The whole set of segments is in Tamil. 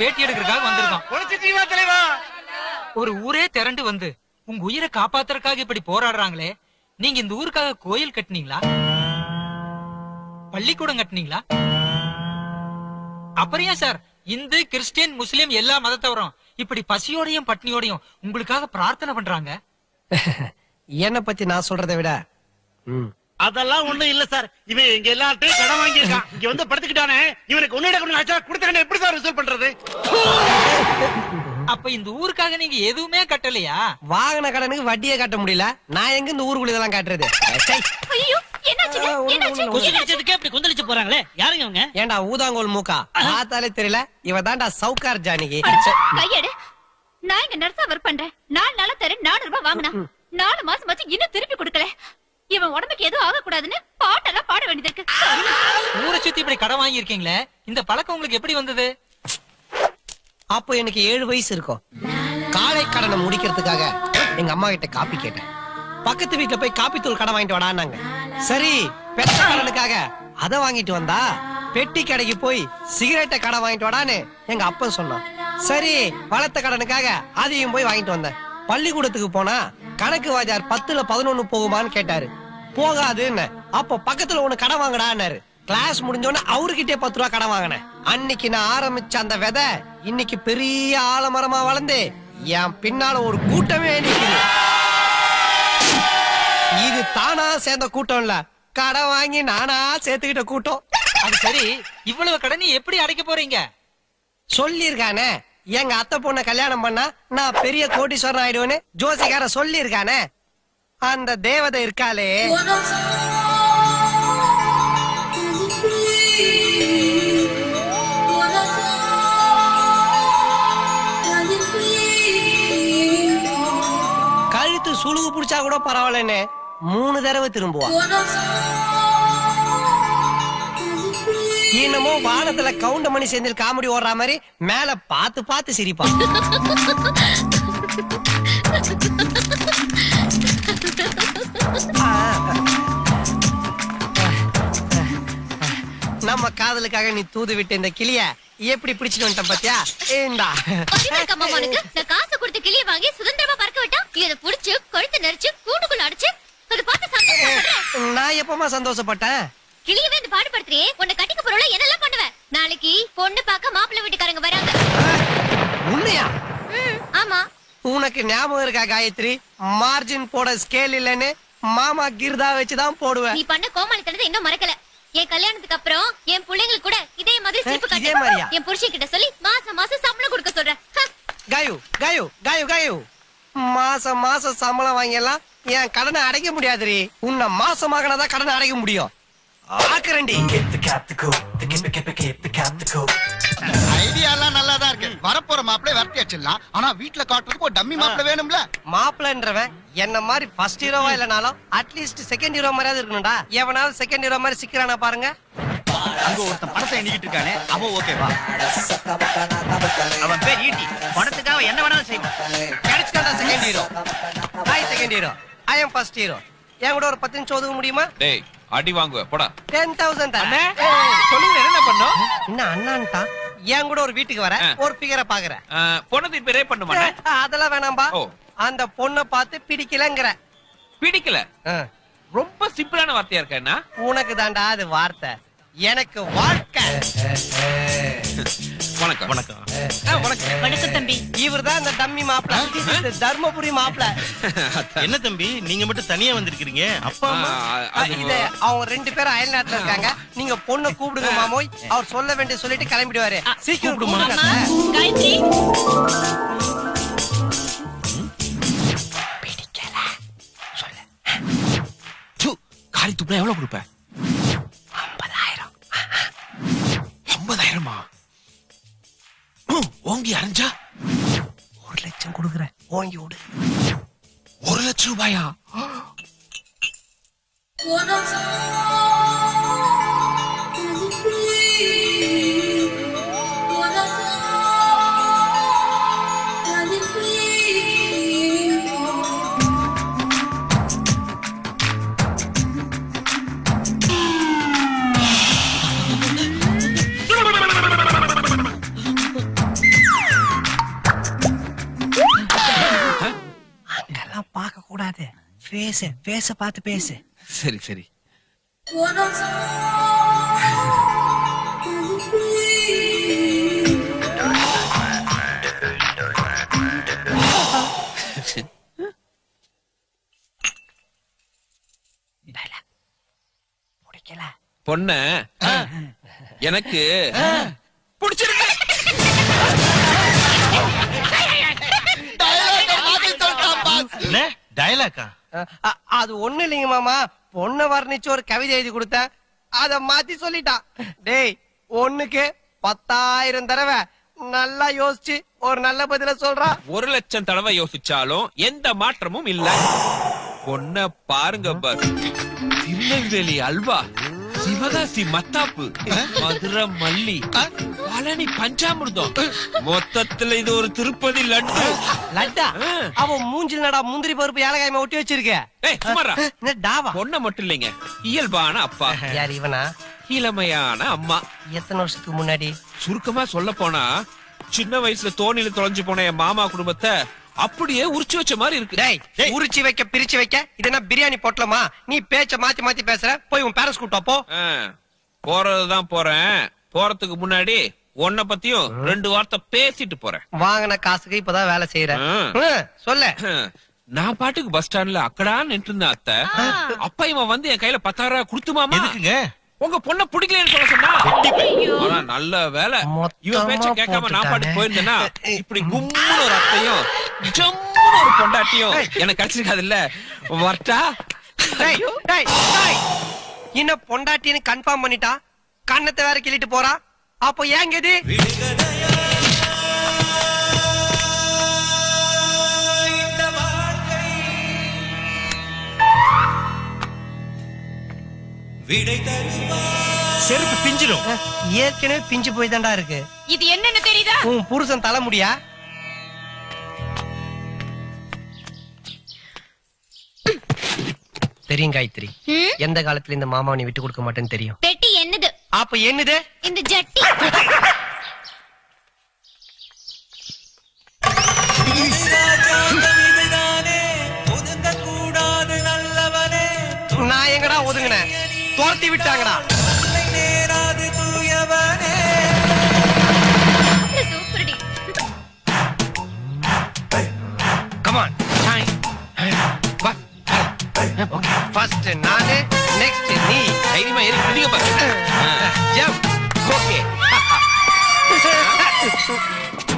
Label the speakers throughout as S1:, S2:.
S1: பேட்டி எடுக்கிறதுக்காக வந்திருக்கோம்.
S2: தலைவா,
S1: ஒரு ஊரே திரண்டு வந்து உங்க உயிரை காப்பாத்துறதுக்காக இப்படி போராடுறாங்களே, நீங்க இந்த ஊருக்காக கோயில் கட்டினீங்களா, பள்ளிக்கூடம் கட்டினீங்களா? அப்புறம் ஏன் சார் இந்து கிறிஸ்டியன் முஸ்லிம் எல்லா மதத்தவரும் இப்படி பசியோடையும் பட்னியோடையும் உங்களுக்காக பிரார்த்தனை பண்றாங்க?
S3: என்ன பத்தி நான் சொல்றதை விட
S2: அதெல்லாம் ஒண்ணும் இல்ல சார். இவன் இங்க எல்லாத்தையும் கடன் வாங்கி இருக்கான். இங்க வந்து படுத்துக்கிட்டானே, இவனுக்கு கொடுத்த எப்படி சார் ரிசல்ட் பண்றது?
S1: அப்ப இந்த ஊருக்காக நீங்க எதுவுமே கட்டலையா?
S3: வாங்கின கடனுக்கு வட்டியே கட்ட முடியல. நான் எங்க இந்த ஊருக்குள்ள இதெல்லாம் காட்டுறது? ஏண்டா ஊதாங்கோல் மூக்கா பார்த்தாலே தெரியல, இவ தான்டா சவுக்கார் ஜானகி.
S4: கையெடு. நான் இங்க நர்ஸா ஒர்க் பண்றேன். 4 நாளா தரேன் 4 ரூபாய் வாங்கினா 4 மாசம் ஆச்சு இன்னும் திருப்பி கொடுக்கல. இவன் உடம்புக்கு எதுவும் ஆகக்கூடாதுன்னு பாட்டெல்லாம் பாட வேண்டியது இருக்கு.
S1: ஊரை சுத்தி இப்படி கடன் வாங்கி இருக்கீங்களே, இந்த பழக்கம் உங்களுக்கு எப்படி வந்தது?
S3: அப்போ எனக்கு 7 வயசு இருக்கும். காலை கடனை முடிக்கிறதுக்காக எங்க அம்மா கிட்ட காப்பி கேட்டேன். பக்கத்து வீட்டுல போய் காப்பி தூள் கடை வாங்கிட்டு வாடான்னாங்க. சரி, பெட்ட கடனுக்காக அதை வாங்கிட்டு வந்தா பெட்டி கடைக்கு போய் சிகரெட்டை கடை வாங்கிட்டு வாடான்னு எங்க அப்பன் சொன்னான். சரி, வளர்த்த கடனுக்காக அதையும் போய் வாங்கிட்டு வந்தேன். பள்ளிக்கூடத்துக்கு போனா கணக்கு வாஜார் 10ல 11 போகுமான்னு கேட்டாரு. போகாதுன்னு. அப்போ பக்கத்துல ஒண்ணு கடை வாங்கடான்னாரு. கிளாஸ் முடிஞ்சோன்னு அவர்கிட்டே 10 ரூபா கடை வாங்கினேன். அன்னைக்கு நான் ஆரம்பிச்ச அந்த விதை இன்னைக்கு பெரிய ஆலமரமா வளர்ந்து என் பின்னால ஒரு கூட்டமே நிக்குது. இது தானா சேர்ந்த கூட்டம் இல்ல, கடை வாங்கி நானா சேர்த்துக்கிட்ட கூட்டம்.
S1: அது சரி, இவ்வளவு கடனை எப்படி அடைக்க போறீங்க?
S3: சொல்லிருக்கானே, எங்க அத்தை பொண்ண கல்யாணம் பண்ணா நான் பெரிய கோடீஸ்வரன் ஆயிடுவேன்னு ஜோசிக்கார சொல்லிருக்கானே. அந்த தேவதை இருக்காளே, கழுத்து சுழுகு புடிச்சா கூட பரவாயில்லன்னு 3 தடவை திரும்புவா. என்னமோ வானத்துல கவுண்டமணி செந்தில் காமெடி ஓடுற மாதிரி மேல பார்த்து பார்த்து சிரிப்பா. நம்ம காதலுக்காக நீ தூது விட்டு இந்த கிளிய எப்படி பிடிச்சிட்டு வந்துட்ட பாத்தியா?
S4: காசு கொடுத்து கிளிய வாங்கி சுதந்திரமா பறக்க விட்டா இத புடிச்சு கழுத்து நெரிச்சு கூண்டுக்குள்ள அடிச்சு அது பார்த்து சந்தோஷப்படுறேன்.
S3: நான் எப்பமா சந்தோஷப்பட்டேன்?
S4: கிளியவே இந்த பாடுபடுத்துறியே, உன்னை கட்டிக்க போறோல என்னெல்லாம் பண்ணுவ? நாளைக்கு பொண்ணு பார்க்க மாப்பிள்ளை வீட்டுக்காரங்க வராங்க.
S3: உண்மையா?
S4: ஆமா.
S3: உனக்கு ஞாபகம் இருக்கா காயத்ரி, மார்ஜின் போட ஸ்கேல் இல்லன்னு மாமா கிர்தா வச்சுதான் போடுவேன்.
S4: நீ பண்ண கோமாளித்தனத்தை இன்னும் மறக்கல. என் கல்யாணத்துக்கு அப்புறம் என் பிள்ளைங்களுக்கு கூட இதே மாதிரி சிரிப்பு
S3: இதே
S4: காட்டு.
S3: மாதிரியா?
S4: என் புருஷன் கிட்ட சொல்லி மாசம் மாசம் சம்பளம் கொடுக்க சொல்றேன்.
S3: காயு காயு காயு காயு, மாசம் மாசம் சம்பளம் வாங்கியெல்லாம் என் கடனை அடைக்க முடியாதுரி. உன்னை மாசமாகனாதான் கடனை அடைக்க முடியும். ஆக்கரண்டி.
S2: ஐடியா எல்லாம் நல்லாதான் இருக்கு. வரப்போற மாப்பிளை வரட்டி அடிச்சிடலாம். ஆனா வீட்டுல காட்டுறதுக்கு ஒரு டம்மி மாப்பிளை வேணும்ல.
S3: மாப்பிளன்றவன் என்ன மாதிரி ஃபர்ஸ்ட் ஹீரோவா இல்லனாலும் அட்லீஸ்ட் செகண்ட் ஹீரோ மாதிரியாவது இருக்கணும்டா. எவனாவது செகண்ட் ஹீரோ மாதிரி சிக்கிறானா பாருங்க.
S2: அங்க ஒருத்தன் படத்தை எண்ணிக்கிட்டு இருக்கானே, அவன் ஓகேவா?
S5: அவன் பேர் ஈட்டி. படத்துக்காக என்ன வேணாலும் செய்வான்.
S3: கிடைச்சிட்டான்டா second hero. Hi second hero, I am first hero. என் கூட ஒரு 10 நிமிஷம் ஒதுக்க முடியுமா?
S6: டேய், அடி வாங்குவ போடா.
S3: 10,000
S1: அண்ணே, சொல்லுங்க என்ன பண்ணோம்?
S3: என்ன அண்ணான்டா? என் கூட ஒரு வீட்டுக்கு வர ஒரு ஃபிகரை பாக்குறேன்.
S6: பொண்ணு பேரே பண்ணுமா?
S3: அதெல்லாம் வேணாம்பா. அந்த பொண்ணை பார்த்து பிடிக்கலங்கற.
S6: பிடிக்கல? ரொம்ப சிம்பிளான வார்த்தையா இருக்க. என்ன
S3: உனக்கு தாண்டா அது வார்த்தை, எனக்கு வாழ்க்கை.
S6: வணக்கம். வணக்கம்.
S4: வணக்கம் தம்பி.
S3: இவர்தான் இந்த டம்மி மாப்பிள, தர்மபுரி மாப்பிள.
S2: என்ன தம்பி நீங்க மட்டும் தனியா வந்திருக்கீங்க? அப்பா
S3: இது அவங்க 2 பேரும் அயல் நாட்டுல இருக்காங்க. நீங்க பொண்ணை கூப்பிடுங்க மாமோய். அவர் சொல்ல வேண்டிய சொல்லிட்டு கிளம்பிடுவாரு. சீக்கிரம் கூப்பிடுங்க.
S4: காயத்ரி,
S6: பிடிக்கல சொல்லு. காலி துப்புனா எவ்வளவு கொடுப்ப?
S3: 50,000.
S6: 50,000மா? ஓங்கி அரைஞ்சா
S3: 1 லட்சம் கொடுக்குறேன், ஓங்கி விடு.
S6: 1 லட்சம் ரூபாயா?
S3: பேச பார்த்து பேசு.
S6: சரி சரி. பொண்ண எனக்கு பிடிச்சிருக்கு.
S2: டயலாக்கா?
S3: அது ஒண்ணு இல்லைங்க மாமா, பொண்ண வர்ணிச்சு ஒரு கவிதை எழுதி கொடுத்தேன், அத மாத்தி சொல்லிட்டான். டேய், ஒண்ணுக்கு 10,000 தடவை நல்லா யோசிச்சு ஒரு நல்ல பதில சொல்றா.
S6: 1,00,000 தடவை யோசிச்சாலும் எந்த மாற்றமும் இல்ல. பொண்ண பாருங்க பஸ். திருநெல்வேலி அல்வா, சிவகாசி மத்தாப்பு, மதுரை மல்லி, பழனி பஞ்சாமிர்தம், மொத்தத்துல இது ஒரு திருப்பதி லட்டு.
S3: லட்டா? அவன் மூஞ்சில் நடா முந்திரி பருப்பு ஏலக்காயமா ஒட்டி வச்சிருக்க.
S6: சுமாரா
S3: டாவா
S6: பொண்ண மட்டும் இல்லைங்க, இயல்பான அப்பா.
S3: யார் இவனா?
S6: இளமையான அம்மா.
S3: எத்தனை வருஷத்துக்கு முன்னாடி?
S6: சுருக்கமா சொல்ல போனா சின்ன வயசுல தோணில தொலைஞ்சு போன என் மாமா குடும்பத்தை அப்படியே உரிச்சு வச்ச மாதிரி இருக்கு.
S3: டேய், உரிச்சு வைக்க பிரிச்சு வைக்க இது என்ன பிரியாணி போட்டலமா? நீ பேச்ச மாத்தி மாத்தி பேசுற. போய் உன் பேரண்ட்ஸ் கூட்டு போ.
S6: போறதுதான் போறேன். போறதுக்கு முன்னாடி உன்னை பத்தியும் 2 வார்த்தை பேசிட்டு போறேன்.
S3: வாங்கின காசுக்கு இப்பதான் வேலை செய்யறேன். சொல்ல.
S6: நான் பாட்டுக்கு பஸ் ஸ்டாண்ட்ல அக்கடா நின்று இருந்தேன் அத்தை. அப்ப இவன் வந்து என் கையில 10,000 ரூபாய் கொடுத்துமாமா.
S2: எதுக்குங்க?
S6: உங்க பொண்ண பிடிக்கலன்னு சொல்ல சொன்னா. ஆனா நல்ல வேலை இவன் பேச்ச கேட்காம நான் பாட்டு போயிருந்தேன்னா இப்படி கும்முன்னு ஒரு அத்தையும் ஜம்முன்னு ஒரு பொண்டாட்டியும் எனக்கு கிடைச்சிருக்காது இல்ல. வரட்டா?
S3: இன்னும் பொண்டாட்டின்னு கன்ஃபார்ம் பண்ணிட்டா, கண்ணத்தை வேற கிள்ளிட்டு போறா. அப்போ ஏங்க இது?
S2: செருப்பு பிஞ்சிடும்.
S3: ஏற்கனவே பிஞ்சு போய் தாண்டா இருக்கு.
S4: இது என்னன்னு தெரியுதா?
S3: உன் புருஷன் தலை முடியா? தெரியும் காயத்ரி, எந்த காலத்துல இந்த மாமாவை நீ விட்டு கொடுக்க மாட்டேன்னு தெரியும்.
S4: பெட்டி என்னது?
S3: அப்ப என்னது?
S4: இந்த ஜட்டி.
S3: நான் எங்கடா ஒதுங்கினேன்? துரத்தி விட்டாங்கடா.
S4: சூப்பர்டி.
S3: கமான். ஃபர்ஸ்ட் நானு, நெக்ஸ்ட் நீ.
S6: தைரியமா ஏறி குதிங்க பாரு.
S3: ஜம்ப். ஓகே.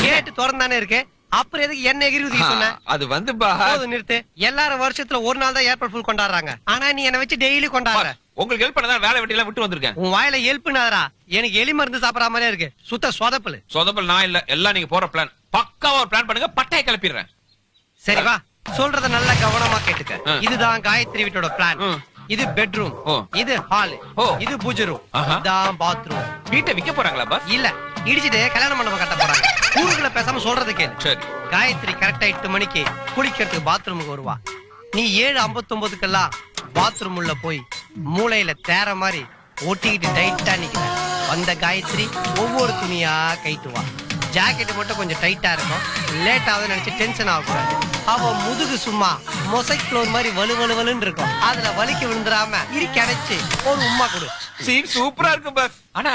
S3: கேட் திறந்தானே இருக்கு, அப்புறம் எதுக்கு என்ன எகிரி குதிக்க சொன்ன?
S6: அது வந்து பா
S3: போதும் நிறுத்து. எல்லாரும் வருஷத்துல ஒரு நாள் தான் ஏர்போர்ட் ஃபுல் கொண்டாடுறாங்க. ஆனா நீ என்ன வச்சு டெய்லி கொண்டாடுற.
S6: உங்களுக்கு ஹெல்ப் பண்ணதான் வேலை வெட்டி எல்லாம் விட்டு வந்திருக்கேன்.
S3: உன் வாயில ஹெல்ப்னாதரா? எனக்கு எலி மருந்து சாப்பிடற மாதிரியே இருக்கு. சுத்த சொதப்பல்.
S6: சொதப்பல் நான் இல்ல, எல்லாம் நீங்க போற பிளான். பக்காவா ஒரு பிளான் பண்ணுங்க, பட்டைய கிளப்பிடுறேன்.
S3: சரி வா, சொல்றத நல்லா கவனமா கேட்டுக்க. இதுதான் காயத்ரி வீட்டோட பிளான். இது பெட்ரூம், இது ஹால், இது பூஜை ரூம், இதுதான் பாத்ரூம்.
S6: வீட்டை விக்க போறாங்களா பாஸ்?
S3: இல்ல, இடிச்சிட்டு கல்யாண மண்டபம் கட்ட போறாங்க. ஊருக்குள்ள பேசாம சொல்றது கேளு.
S6: சரி.
S3: காயத்ரி கரெக்டா 8 மணிக்கு குளிக்கிறதுக்கு பாத்ரூமுக்கு வருவா. நீ 7:59க்கெல்லாம் பாத்ரூம் உள்ள போய் மூளையில தேர மாதிரி ஒட்டிக்கிட்டு டைட்டா நிக்கிற. வந்த காயத்ரி ஒவ்வொரு துணியா கைட்டுவா. ஜாக்கெட் மட்டும் கொஞ்சம் டைட்டா இருக்கும். லேட் ஆகுதுன்னு நினைச்சு டென்ஷன் ஆகக்கூடாது. அவ முதுகு சும்மா மொசைக் ஃப்ளோர் மாதிரி வலுவலுன்னு இருக்கும். அதுல வலிக்கு விழுந்துடாம இறுக்கி அடைச்சு ஒரு உம்மா கொடு.
S6: சீன் சூப்பரா இருக்கு பாஸ். ஆனா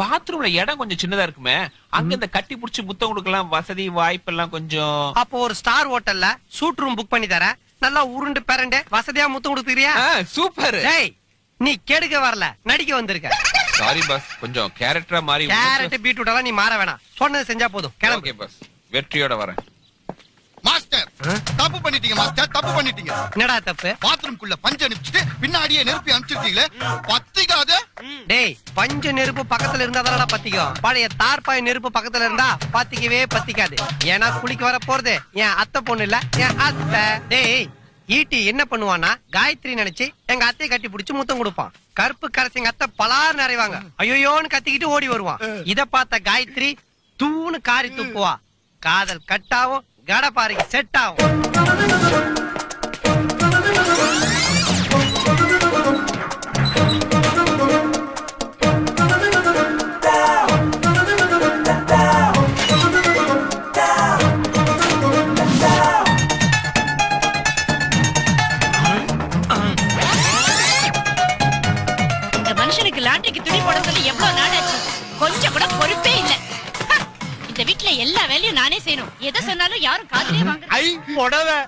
S6: பாத்ரூம்ல இடம் கொஞ்சம் சின்னதா இருக்குமே, அங்க இந்த கட்டி புடிச்சு முத்தம் கொடுக்கலாம் வசதி வாய்ப்பு எல்லாம் கொஞ்சம்.
S3: அப்போ ஒரு ஸ்டார் ஹோட்டல்ல சூட் ரூம் புக் பண்ணி தர. நல்லா உருண்டு பேரண்டே வசதியா முத்தம் கொடுத்துக்கிறியா?
S6: சூப்பர்.
S3: டேய், நீ கெடுக்க வரல, நடிக்க வந்திருக்க.
S6: சாரி பாஸ், கொஞ்சம் கேரக்டரா மாறி.
S3: கேரட் பீட்ரூட் எல்லாம் நீ மாற வேணாம், சொன்னது செஞ்சா போதும். கிளம்பு.
S6: ஓகே பாஸ், வெற்றியோட வரேன்.
S7: மாஸ்டர் தப்பு பண்ணிட்டீங்க மாஸ்டர், தப்பு பண்ணிட்டீங்க.
S3: என்னடா தப்பு?
S7: பாத்ரூம்குள்ள பஞ்சு அனுப்பிச்சிட்டு பின்னாடியே நெருப்பி அனுப்பிச்சிருக்கீங்களே, பத்திக்காத.
S3: டேய், பஞ்சு நெருப்பு பக்கத்துல இருந்தா தானடா பத்திக்கும். பழைய தார்பாய் நெருப்பு பக்கத்துல இருந்தா பத்திக்கவே பத்திக்காது. ஏன்னா குளிக்க வர போறது என் அத்தை பொண்ணு இல்ல, என் அத்தை. டேய், ஈட்டி என்ன பண்ணுவானா, காயத்ரி நினைச்சு எங்க அத்தையை கட்டி பிடிச்சு முத்தம் கொடுப்பான். கருப்பு கரைச்சி எங்க அத்தை பலார் நிறைவாங்க. ஐயோன்னு கத்திக்கிட்டு ஓடி வருவான். இத பார்த்த காயத்ரி தூணு காரி துப்புவா. காதல் கட்டாவும், கடப்பாறைக்கு செட் ஆகும்.
S4: செய்யணும். எதை சொன்னாலும் யாரும் காதுலயே வாங்க.
S2: ஐ புடவை.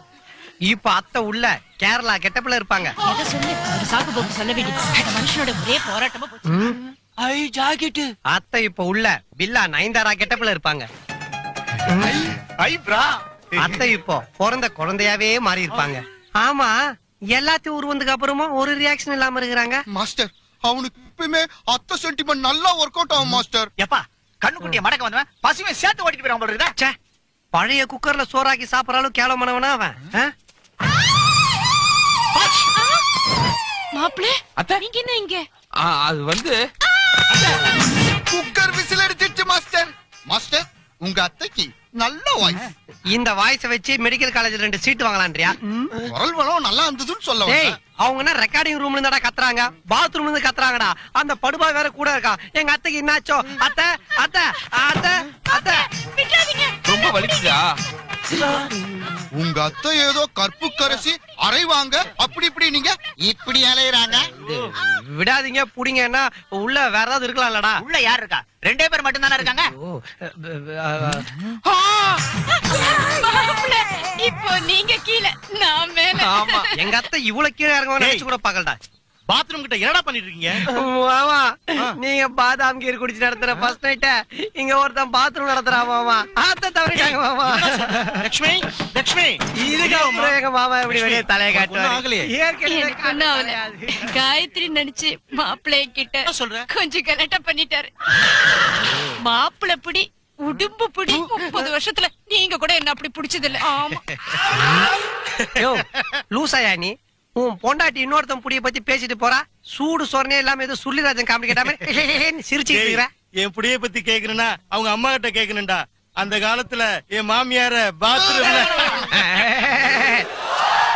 S3: இப்ப அத்தை உள்ள கேரளா கெட்டப்ல இருப்பாங்க.
S4: எதை சொல்லு ஒரு சாக்கு போக்கு சொல்ல வேண்டியது. அந்த மனுஷனோட ஒரே போராட்டமா போச்சு.
S1: ஐ ஜாக்கெட்.
S3: அத்தை இப்ப உள்ள பில்லா நயன்தாரா கெட்டப்ல இருப்பாங்க.
S2: ஐ பிரா.
S3: அத்தை இப்போ பிறந்த குழந்தையாவே மாறி இருப்பாங்க. ஆமா, எல்லாத்தையும் உருவந்துக்கு அப்புறமா ஒரு ரியாக்ஷன் இல்லாம இருக்கிறாங்க.
S7: மாஸ்டர் அவனுக்கு இப்பயுமே அத்தை சென்டிமெண்ட் நல்லா ஒர்க் அவுட் ஆகும் மாஸ்டர்.
S5: எப்பா கண்ணுக்குட்டிய மடக்க வந்தவன் பசுமை சேர்த்து ஓட்டிட்டு போயிடாம போல இருக்குதா?
S3: ச்சே, பழைய குக்கர்ல சோறாக்கி சாப்பிடறாலும் கேவலமானவனா அவன்.
S4: மாப்பிளே
S6: அத்தை
S4: நீங்க என்ன இங்க?
S6: அது வந்து
S7: குக்கர் விசில் அடிச்சிருச்சு மாஸ்டர். மாஸ்டர் உங்க அத்தைக்கு நல்ல வாய்ஸ்.
S3: இந்த வாய்ஸ வச்சு மெடிக்கல் காலேஜ்ல 2 சீட் வாங்கலான்றியா?
S7: குரல் வளம் நல்லா இருந்ததுன்னு சொல்ல
S3: டேய்,
S7: வந்தேன்.
S3: அவங்க என்ன ரெக்கார்டிங் ரூம்ல இருந்தாடா கத்துறாங்க, பாத்ரூம்ல இருந்து கத்துறாங்கடா. அந்த படுபா வேற கூட இருக்கா. எங்க அத்தைக்கு என்னாச்சோ? அத்தை அத்தை அத்தை அத்தை
S4: விட்டுறாதீங்க.
S6: ரொம்ப வலிக்குதா?
S7: உங்க அத்தை ஏதோ கற்பு கரசி அரைவாங்க அப்படி இப்படி நீங்க இப்படி அலையறாங்க.
S3: விடாதீங்க, புடிங்கன்னா உள்ள வேற ஏதாவது இருக்கலாம்லடா.
S5: உள்ள யார் இருக்கா? 2 பேர் மட்டும் தானே இருக்காங்க.
S4: மாப்பிளே இப்போ நீங்க கீழே நான் மேல.
S3: ஆமா, எங்க அத்தை இவ்வளவு கீழே இறங்குவான்னு நினைச்சு கூட பாக்கலடா.
S2: பாத்ரூம் கிட்ட என்னடா பண்ணிட்டு இருக்கீங்க?
S3: மாமா, நீங்க பாதாம் கீர் குடிச்சு நடத்துற ஃபர்ஸ்ட் நைட்ட இங்க ஒருத்தன் பாத்ரூம் நடத்துறா மாமா. அத்தை தவறிட்டாங்க மாமா.
S2: லட்சுமி லட்சுமி
S3: இதுக்கு அப்புறம் எங்க மாமா எப்படி வெளியே தலையை காட்டுவாரு?
S2: ஆகலையே.
S3: ஏற்கனவே
S4: எனக்கு ஒண்ணும் ஆகல. காயத்ரி நினைச்சு மாப்பிள்ளை கிட்ட
S2: என்ன சொல்ற?
S4: கொஞ்சம் கலட்ட பண்ணிட்டாரு. மாப்பிள்ளை பிடி உடும்பு பிடி 30 வருஷத்துல நீங்க கூட என்ன அப்படி பிடிச்சது இல்ல. ஆமா
S3: யோ, லூசாயா நீ? உன் பொண்டாட்டி இன்னொருத்தன் புடிய பத்தி பேசிட்டு போறா. சூடு சொரணே இல்லாம ஏதோ சுள்ளிராஜன் காமெடி கேட்டாம சிரிச்சுட்டு இருக்கிற.
S2: என் புடிய பத்தி கேக்குறேன்னா அவங்க அம்மா கிட்ட கேக்குறேன்டா. அந்த காலத்துல என் மாமியார பாத்ரூம்ல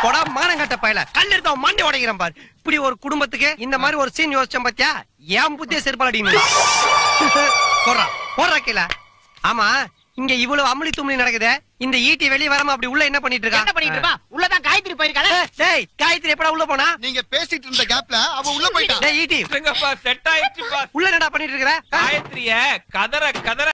S3: போடா மானங்கட்ட பயல, கல் எடுத்து அவன் மண்டி உடைக்கிறேன் பாரு. இப்படி ஒரு குடும்பத்துக்கு இந்த மாதிரி ஒரு சீன் யோசிச்சேன் பாத்தியா? ஏன் புத்திய செருப்பாடி போடுறா போடுறா கீழ. ஆமா, இங்க இவ்வளவு அமளி தும்ளி நடக்குது. இந்த ஈட்டி வெளிய வராம அப்படி உள்ள என்ன பண்ணிட்டு
S5: என்ன
S3: இருக்கா?
S5: பண்ணிட்டு இருப்பா? உள்ளதான் காயத்ரி போயிருக்காளே.
S3: டேய், காயத்ரி எப்படா உள்ள போனா?
S7: நீங்க பேசிட்டு இருந்த கேப்ல அவ உள்ள போயிட்டா.
S3: டேய் ஈட்டி,
S6: செட் ஆயிடுச்சுப்பா.
S3: உள்ள என்னடா பண்ணிட்டு இருக்கற?
S6: காயத்ரிய கதற கதற